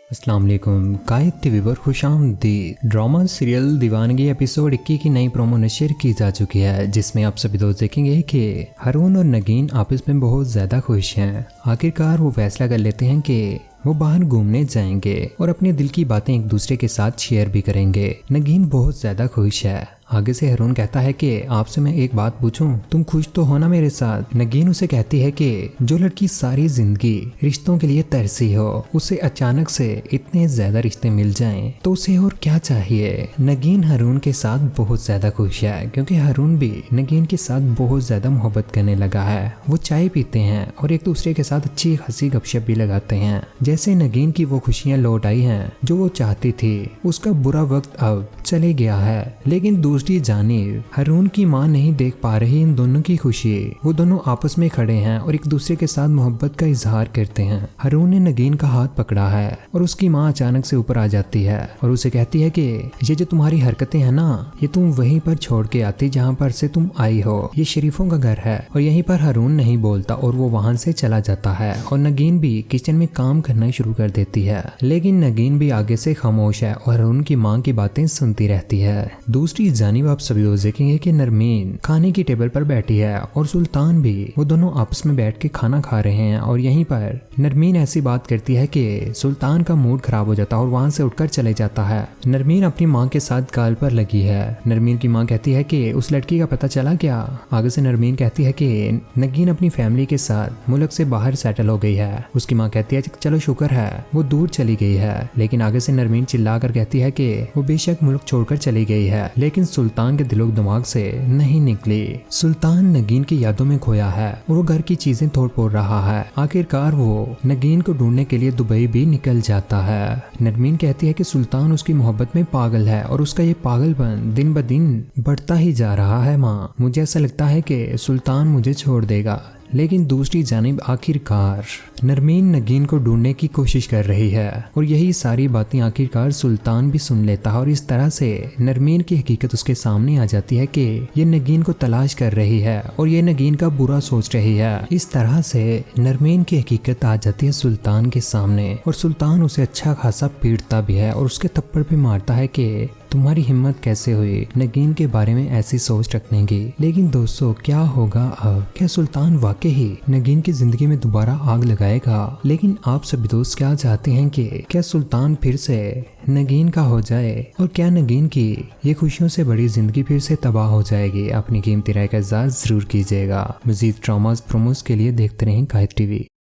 अस्सलाम वालेकुम। कायद टीवी पर खुशामदीद। ड्रामा सीरियल दीवानगी एपिसोड 21 की नई प्रोमो नशर की जा चुकी है, जिसमें आप सभी दोस्त देखेंगे कि हारून और नगीन आपस में बहुत ज़्यादा खुश हैं। आखिरकार वो फैसला कर लेते हैं कि वो बाहर घूमने जाएंगे और अपने दिल की बातें एक दूसरे के साथ शेयर भी करेंगे। नगीन बहुत ज़्यादा खुश है। आगे से हारून कहता है कि आपसे मैं एक बात पूछूं, तुम खुश तो हो ना मेरे साथ। नगीन उसे कहती है कि जो लड़की सारी जिंदगी रिश्तों के लिए तरसी हो, उसे अचानक से इतने ज्यादा रिश्ते मिल जाएं तो उसे और क्या चाहिए। नगीन हारून के साथ बहुत ज्यादा खुश है, क्योंकि हारून भी नगीन के साथ बहुत ज्यादा मोहब्बत करने लगा है। वो चाय पीते हैं और एक दूसरे के साथ अच्छी हंसी गपशप भी लगाते हैं। जैसे नगीन की वो खुशियाँ लौट आई हैं जो वो चाहती थी। उसका बुरा वक्त अब चले गया है, लेकिन दूसरी जानिब हारून की माँ नहीं देख पा रही इन दोनों की खुशी। वो दोनों आपस में खड़े हैं और एक दूसरे के साथ मोहब्बत का इजहार करते हैं। हारून ने नगीन का हाथ पकड़ा है और उसकी माँ अचानक से ऊपर आ जाती है और उसे कहती है कि ये जो तुम्हारी हरकतें हैं ना, ये तुम वहीं पर छोड़ के आती जहाँ पर से तुम आई हो। ये शरीफों का घर है। और यहीं पर हारून नहीं बोलता और वो वहाँ से चला जाता है और नगीन भी किचन में काम करना शुरू कर देती है। लेकिन नगीन भी आगे से खामोश है और हारून की माँ की बातें सुनती रहती है। दूसरी जानिब आप सभी लोग देखेंगे कि नरमीन खाने की टेबल पर बैठी है और सुल्तान भी। वो दोनों आपस में बैठ के खाना खा रहे हैं और यहीं पर नरमीन ऐसी बात करती है कि सुल्तान का मूड खराब हो जाता है और वहां से उठकर चले जाता है। नरमीन अपनी माँ के साथ गाल पर लगी है। नरमीन की माँ कहती है कि उस लड़की का पता चला क्या। आगे से नरमीन कहती है कि नगीन अपनी फैमिली के साथ मुल्क से बाहर सेटल हो गई है। उसकी माँ कहती है चलो शुक्र है वो दूर चली गई है। लेकिन आगे से नरमीन चिल्ला कर कहती है कि वो बेशक मुल्क छोड़कर चली गई है, लेकिन सुल्तान के दिलो दिमाग से नहीं निकली। सुल्तान नगीन की यादों में खोया है और वो घर की चीजें तोड़ फोड़ रहा है। आखिरकार वो नगीन को ढूंढने के लिए दुबई भी निकल जाता है। नरमीन कहती है कि सुल्तान उसकी मोहब्बत में पागल है और उसका ये पागलपन दिन ब दिन बढ़ता ही जा रहा है। माँ, मुझे ऐसा लगता है कि सुल्तान मुझे छोड़ देगा। लेकिन दूसरी जानिब आखिरकार नरमीन नगीन को ढूंढने की कोशिश कर रही है और यही सारी बातें आखिरकार सुल्तान भी सुन लेता है और इस तरह से नरमीन की हकीकत उसके सामने आ जाती है कि ये नगीन को तलाश कर रही है और ये नगीन का बुरा सोच रही है। इस तरह से नरमीन की हकीकत आ जाती है सुल्तान के सामने और सुल्तान उसे अच्छा खासा पीटता भी है और उसके थप्पड़ भी मारता है कि तुम्हारी हिम्मत कैसे हुई नगीन के बारे में ऐसी सोच रखने की। लेकिन दोस्तों, क्या होगा अब? क्या सुल्तान वाकई ही नगीन की जिंदगी में दोबारा आग लगाएगा? लेकिन आप सभी दोस्त क्या चाहते हैं कि क्या सुल्तान फिर से नगीन का हो जाए और क्या नगीन की ये खुशियों से बड़ी जिंदगी फिर से तबाह हो जाएगी? अपनी कीमती राय का इज़हार जरूर कीजिएगा। मजीद ड्रामास प्रोमोस के लिए देखते रहें कायद टीवी।